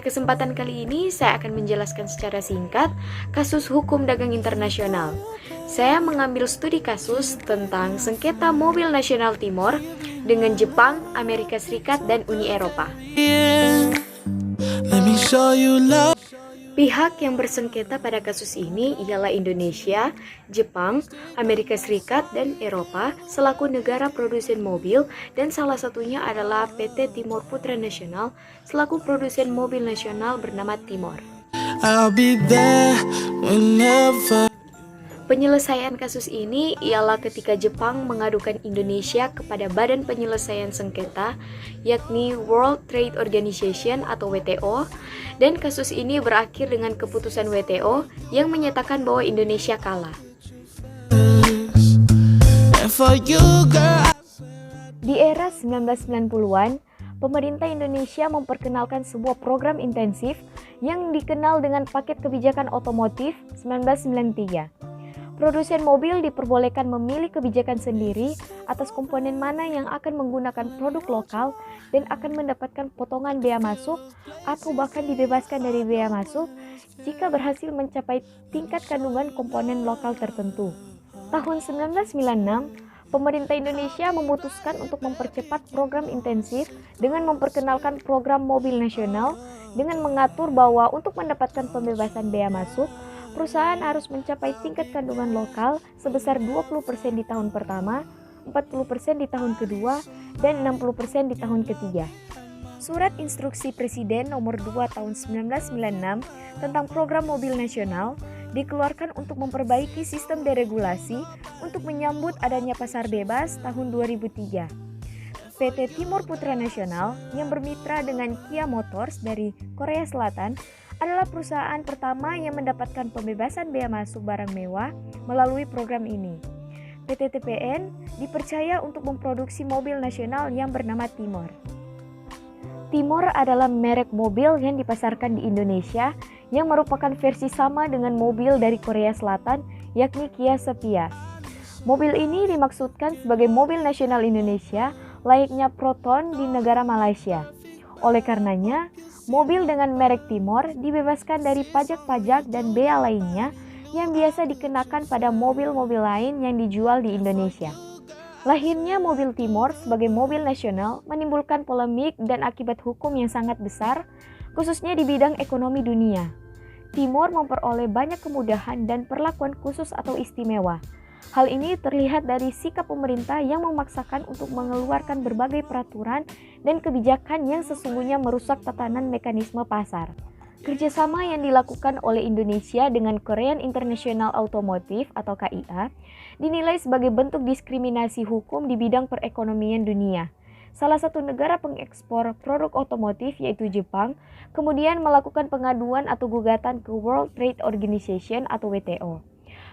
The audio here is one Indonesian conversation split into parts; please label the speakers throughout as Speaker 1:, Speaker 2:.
Speaker 1: Pada kesempatan kali ini, saya akan menjelaskan secara singkat kasus hukum dagang internasional. Saya mengambil studi kasus tentang sengketa mobil nasional Timor dengan Jepang, Amerika Serikat, dan Uni Eropa. Pihak yang bersengketa pada kasus ini ialah Indonesia, Jepang, Amerika Serikat, dan Eropa selaku negara produsen mobil, dan salah satunya adalah PT Timor Putra Nasional selaku produsen mobil nasional bernama Timor. Penyelesaian kasus ini ialah ketika Jepang mengadukan Indonesia kepada Badan Penyelesaian Sengketa, yakni World Trade Organization atau WTO, dan kasus ini berakhir dengan keputusan WTO yang menyatakan bahwa Indonesia kalah. Di era 1990-an, pemerintah Indonesia memperkenalkan sebuah program intensif yang dikenal dengan Paket Kebijakan Otomotif 1993. Produsen mobil diperbolehkan memilih kebijakan sendiri atas komponen mana yang akan menggunakan produk lokal dan akan mendapatkan potongan bea masuk atau bahkan dibebaskan dari bea masuk jika berhasil mencapai tingkat kandungan komponen lokal tertentu. Tahun 1996, pemerintah Indonesia memutuskan untuk mempercepat program intensif dengan memperkenalkan program mobil nasional dengan mengatur bahwa untuk mendapatkan pembebasan bea masuk, perusahaan harus mencapai tingkat kandungan lokal sebesar 20% di tahun pertama, 40% di tahun kedua, dan 60% di tahun ketiga. Surat Instruksi Presiden Nomor 2 Tahun 1996 tentang Program Mobil Nasional dikeluarkan untuk memperbaiki sistem deregulasi untuk menyambut adanya pasar bebas tahun 2003. PT Timor Putra Nasional yang bermitra dengan Kia Motors dari Korea Selatan adalah perusahaan pertama yang mendapatkan pembebasan bea masuk barang mewah melalui program ini. PT TPN dipercaya untuk memproduksi mobil nasional yang bernama Timor. Timor adalah merek mobil yang dipasarkan di Indonesia yang merupakan versi sama dengan mobil dari Korea Selatan, yakni Kia Sepia. Mobil ini dimaksudkan sebagai mobil nasional Indonesia layaknya Proton di negara Malaysia. Oleh karenanya, mobil dengan merek Timor dibebaskan dari pajak-pajak dan bea lainnya yang biasa dikenakan pada mobil-mobil lain yang dijual di Indonesia. Lahirnya mobil Timor sebagai mobil nasional menimbulkan polemik dan akibat hukum yang sangat besar, khususnya di bidang ekonomi dunia. Timor memperoleh banyak kemudahan dan perlakuan khusus atau istimewa. Hal ini terlihat dari sikap pemerintah yang memaksakan untuk mengeluarkan berbagai peraturan dan kebijakan yang sesungguhnya merusak tatanan mekanisme pasar. Kerjasama yang dilakukan oleh Indonesia dengan Korean International Automotive atau KIA dinilai sebagai bentuk diskriminasi hukum di bidang perekonomian dunia. Salah satu negara pengekspor produk otomotif yaitu Jepang, kemudian melakukan pengaduan atau gugatan ke World Trade Organization atau WTO.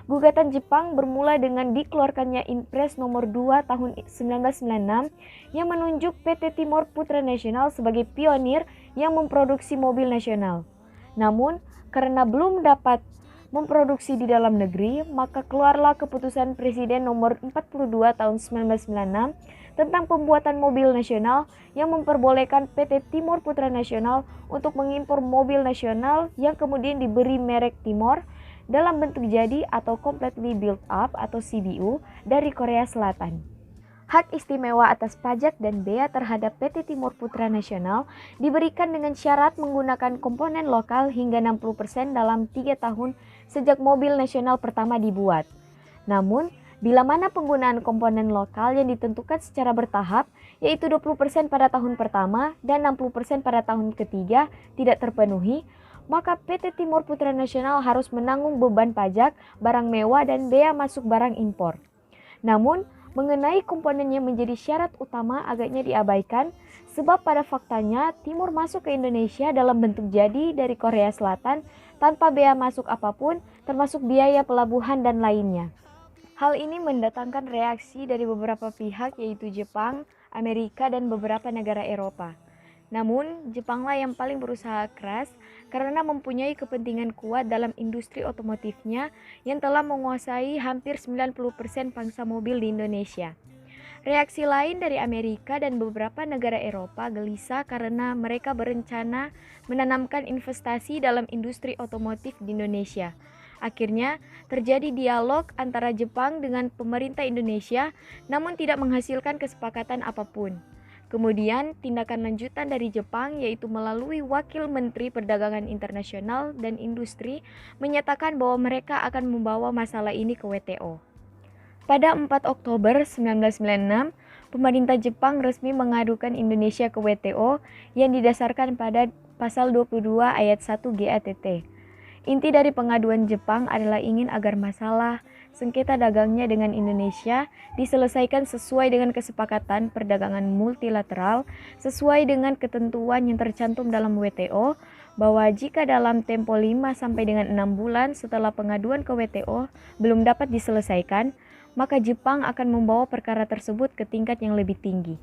Speaker 1: Gugatan Jepang bermula dengan dikeluarkannya Inpres nomor 2 tahun 1996 yang menunjuk PT Timor Putra Nasional sebagai pionir yang memproduksi mobil nasional. Namun, karena belum dapat memproduksi di dalam negeri, maka keluarlah keputusan Presiden nomor 42 tahun 1996 tentang pembuatan mobil nasional yang memperbolehkan PT Timor Putra Nasional untuk mengimpor mobil nasional yang kemudian diberi merek Timor dalam bentuk jadi atau completely built up atau CBU dari Korea Selatan. Hak istimewa atas pajak dan bea terhadap PT Timor Putra Nasional diberikan dengan syarat menggunakan komponen lokal hingga 60% dalam 3 tahun sejak mobil nasional pertama dibuat. Namun, bila mana penggunaan komponen lokal yang ditentukan secara bertahap, yaitu 20% pada tahun pertama dan 60% pada tahun ketiga tidak terpenuhi, maka PT Timor Putra Nasional harus menanggung beban pajak, barang mewah, dan bea masuk barang impor. Namun, mengenai komponen yang menjadi syarat utama agaknya diabaikan, sebab pada faktanya Timor masuk ke Indonesia dalam bentuk jadi dari Korea Selatan tanpa bea masuk apapun, termasuk biaya pelabuhan dan lainnya. Hal ini mendatangkan reaksi dari beberapa pihak yaitu Jepang, Amerika, dan beberapa negara Eropa. Namun, Jepanglah yang paling berusaha keras karena mempunyai kepentingan kuat dalam industri otomotifnya yang telah menguasai hampir 90% pangsa mobil di Indonesia. Reaksi lain dari Amerika dan beberapa negara Eropa gelisah karena mereka berencana menanamkan investasi dalam industri otomotif di Indonesia. Akhirnya, terjadi dialog antara Jepang dengan pemerintah Indonesia, namun tidak menghasilkan kesepakatan apapun. Kemudian, tindakan lanjutan dari Jepang yaitu melalui Wakil Menteri Perdagangan Internasional dan Industri menyatakan bahwa mereka akan membawa masalah ini ke WTO. Pada 4 Oktober 1996, pemerintah Jepang resmi mengadukan Indonesia ke WTO yang didasarkan pada pasal 22 ayat 1 GATT. Inti dari pengaduan Jepang adalah ingin agar masalah sengketa dagangnya dengan Indonesia diselesaikan sesuai dengan kesepakatan perdagangan multilateral sesuai dengan ketentuan yang tercantum dalam WTO, bahwa jika dalam tempo 5 sampai dengan 6 bulan setelah pengaduan ke WTO belum dapat diselesaikan, maka Jepang akan membawa perkara tersebut ke tingkat yang lebih tinggi.